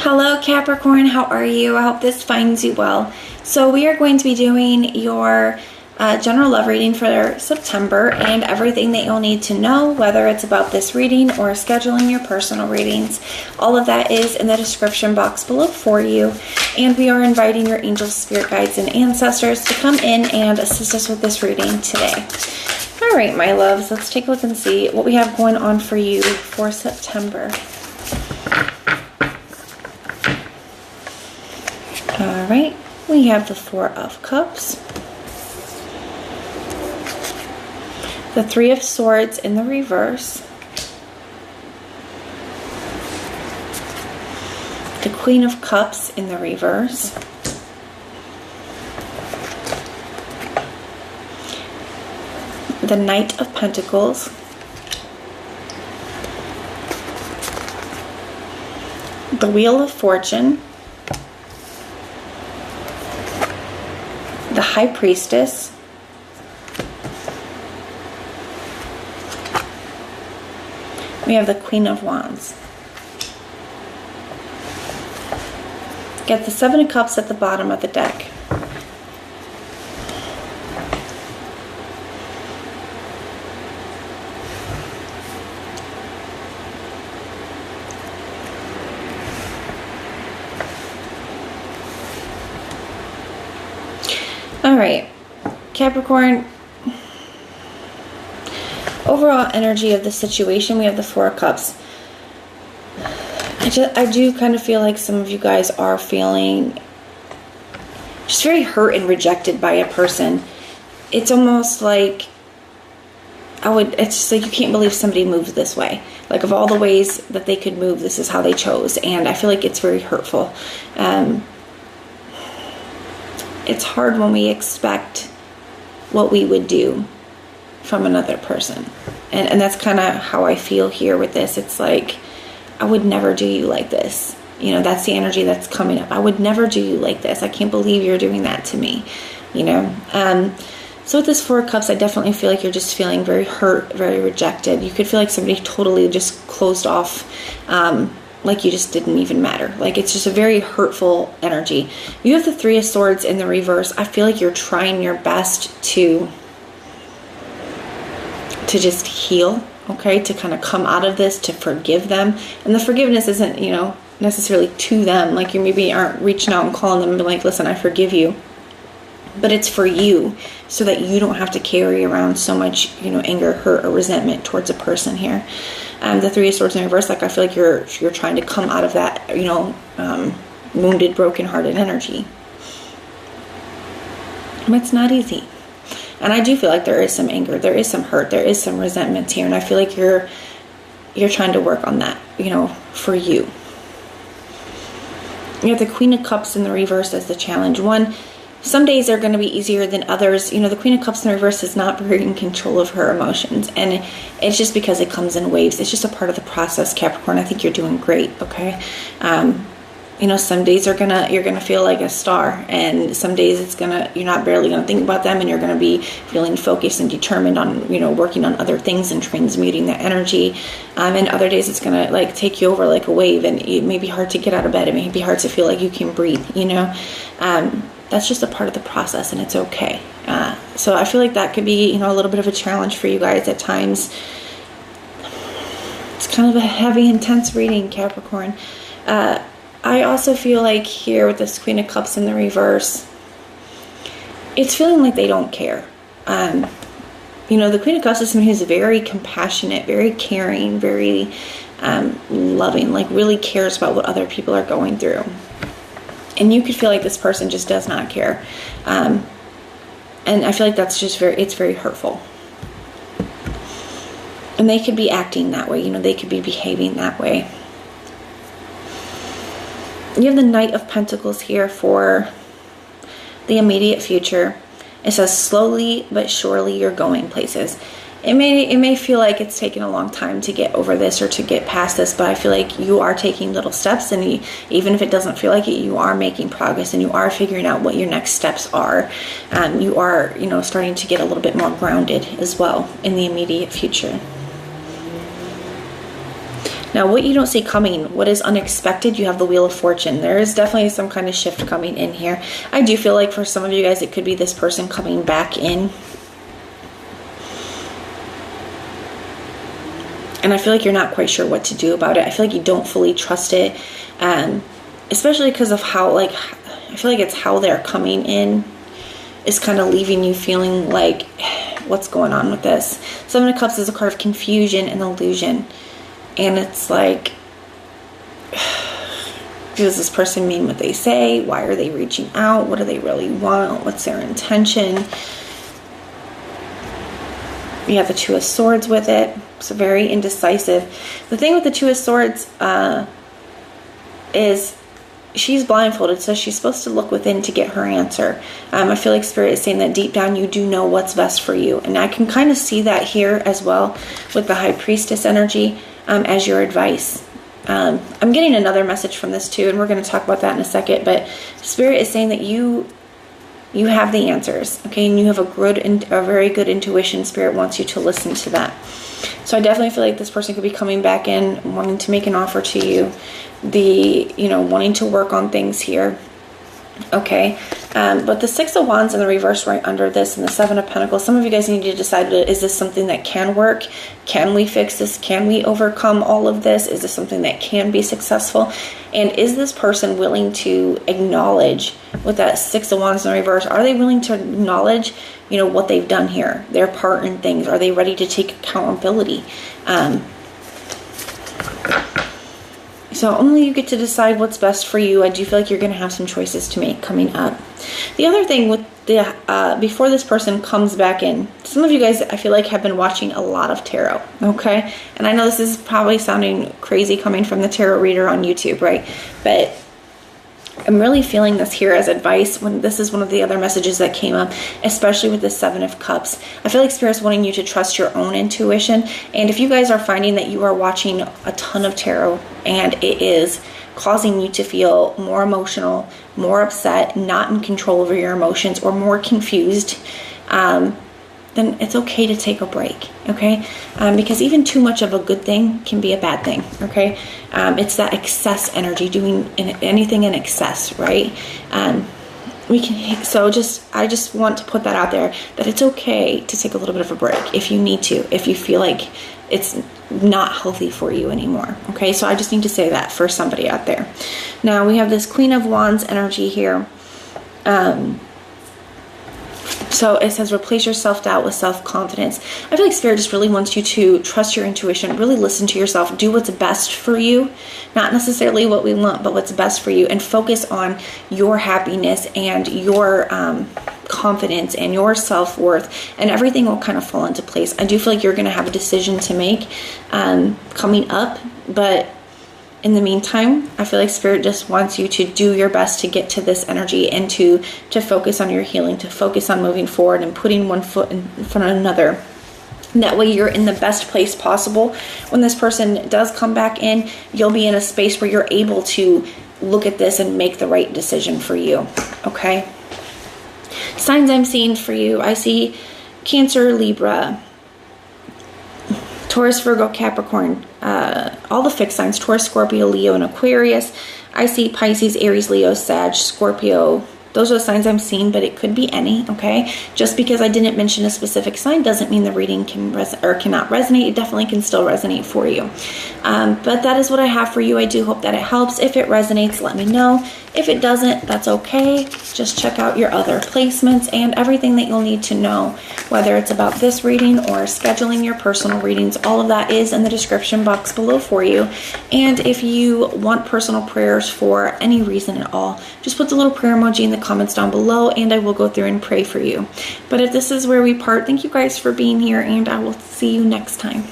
Hello Capricorn, how are you? I hope this finds you well. So we are going to be doing your general love reading for September and everything that you'll need to know, whether it's about this reading or scheduling your personal readings. All of that is in the description box below for you. And we are inviting your angels, spirit guides, and ancestors to come in and assist us with this reading today. All right, my loves, let's take a look and see what we have going on for you for September. All right, we have the Four of Cups, the Three of Swords in the reverse, the Queen of Cups in the reverse, the Knight of Pentacles, the Wheel of Fortune, the High Priestess, we have the Queen of Wands. Get the Seven of Cups at the bottom of the deck. All right, Capricorn, overall energy of the situation, we have the Four of Cups. I do kind of feel like some of you guys are feeling just very hurt and rejected by a person. It's almost like it's just like you can't believe somebody moved this way. Like of all the ways that they could move, this is how they chose. And I feel like it's very hurtful. It's hard when we expect what we would do from another person. And that's kind of how I feel here with this. It's like, I would never do you like this. You know, that's the energy that's coming up. I would never do you like this. I can't believe you're doing that to me. You know? So with this Four of Cups, I definitely feel like you're just feeling very hurt, very rejected. You could feel like somebody totally just closed off, like you just didn't even matter. Like it's just a very hurtful energy. You have the Three of Swords in the reverse. I feel like you're trying your best to just heal, okay? To kind of come out of this, to forgive them. And the forgiveness isn't, you know, necessarily to them. Like you maybe aren't reaching out and calling them and be like, listen, I forgive you. But it's for you so that you don't have to carry around so much, you know, anger, hurt, or resentment towards a person here. The Three of Swords in reverse, like I feel like you're trying to come out of that, you know, wounded, broken-hearted energy. And it's not easy. And I do feel like there is some anger, there is some hurt, there is some resentment here, and I feel like you're trying to work on that, you know, for you. You have the Queen of Cups in the reverse as the challenge. Some days are going to be easier than others. You know, the Queen of Cups in reverse is not very in control of her emotions. And it's just because it comes in waves. It's just a part of the process, Capricorn. I think you're doing great, okay? You know, some days you're gonna feel like a star. And some days you're not barely going to think about them. And you're going to be feeling focused and determined on, you know, working on other things and transmuting that energy. And other days it's going to, like, take you over like a wave. And it may be hard to get out of bed. It may be hard to feel like you can breathe, you know? That's just a part of the process, and it's okay. So I feel like that could be, you know, a little bit of a challenge for you guys at times. It's kind of a heavy, intense reading, Capricorn. I also feel like here with this Queen of Cups in the reverse, it's feeling like they don't care. You know, the Queen of Cups is someone who's very compassionate, very caring, very loving, like really cares about what other people are going through. And you could feel like this person just does not care. And I feel like that's just it's very hurtful. And they could be acting that way. You know, they could be behaving that way. You have the Knight of Pentacles here for the immediate future. It says, slowly but surely you're going places. It may feel like it's taken a long time to get over this or to get past this, but I feel like you are taking little steps, and even if it doesn't feel like it, you are making progress, and you are figuring out what your next steps are. You are, you know, starting to get a little bit more grounded as well in the immediate future. Now, what you don't see coming, what is unexpected, you have the Wheel of Fortune. There is definitely some kind of shift coming in here. I do feel like for some of you guys, it could be this person coming back in. And I feel like you're not quite sure what to do about it. I feel like you don't fully trust it. Especially because of how, like, I feel like it's how they're coming in is kind of leaving you feeling like, what's going on with this? Seven of Cups is a card of confusion and illusion. And it's like, does this person mean what they say? Why are they reaching out? What do they really want? What's their intention? You have the Two of Swords with it. So very indecisive. The thing with the Two of Swords is she's blindfolded, so she's supposed to look within to get her answer. I feel like Spirit is saying that deep down you do know what's best for you. And I can kind of see that here as well with the High Priestess energy as your advice. I'm getting another message from this too, and we're going to talk about that in a second. But Spirit is saying that you have the answers, okay? And you have a very good intuition. Spirit wants you to listen to that. So I definitely feel like this person could be coming back in, wanting to make an offer to you, wanting to work on things here. Okay, but the Six of Wands in the reverse right under this and the Seven of Pentacles, some of you guys need to decide, is this something that can work? Can we fix this? Can we overcome all of this? Is this something that can be successful? And is this person willing to acknowledge, with that Six of Wands in the reverse, are they willing to acknowledge, what they've done here, their part in things? Are they ready to take accountability? So only you get to decide what's best for you. I do feel like you're going to have some choices to make coming up. The other thing with the before this person comes back in, some of you guys, I feel like, have been watching a lot of tarot, okay? And I know this is probably sounding crazy coming from the tarot reader on YouTube, right? But I'm really feeling this here as advice when this is one of the other messages that came up, especially with the Seven of Cups. I feel like Spirit's wanting you to trust your own intuition. And if you guys are finding that you are watching a ton of tarot and it is causing you to feel more emotional, more upset, not in control over your emotions, or more confused, then it's okay to take a break, okay? Because even too much of a good thing can be a bad thing, okay? It's that excess energy, doing anything in excess, right? I just want to put that out there, that it's okay to take a little bit of a break if you need to, if you feel like it's not healthy for you anymore, okay? So I just need to say that for somebody out there. Now we have this Queen of Wands energy here. So it says, replace your self-doubt with self-confidence. I feel like Spirit just really wants you to trust your intuition, really listen to yourself, do what's best for you, not necessarily what we want, but what's best for you, and focus on your happiness and your confidence and your self-worth, and everything will kind of fall into place. I do feel like you're going to have a decision to make coming up, but in the meantime, I feel like Spirit just wants you to do your best to get to this energy and to focus on your healing, to focus on moving forward and putting one foot in front of another. And that way you're in the best place possible. When this person does come back in, you'll be in a space where you're able to look at this and make the right decision for you. Okay? Signs I'm seeing for you, I see Cancer, Libra, Taurus, Virgo, Capricorn, all the fixed signs, Taurus, Scorpio, Leo, and Aquarius. I see Pisces, Aries, Leo, Sag, Scorpio. Those are the signs I'm seeing, but it could be any, okay? Just because I didn't mention a specific sign doesn't mean the reading can cannot resonate. It definitely can still resonate for you. But that is what I have for you. I do hope that it helps. If it resonates, let me know. If it doesn't, that's okay. Just check out your other placements and everything that you'll need to know, whether it's about this reading or scheduling your personal readings. All of that is in the description box below for you. And if you want personal prayers for any reason at all, just put the little prayer emoji in the comments down below and I will go through and pray for you. But if this is where we part, thank you guys for being here, and I will see you next time.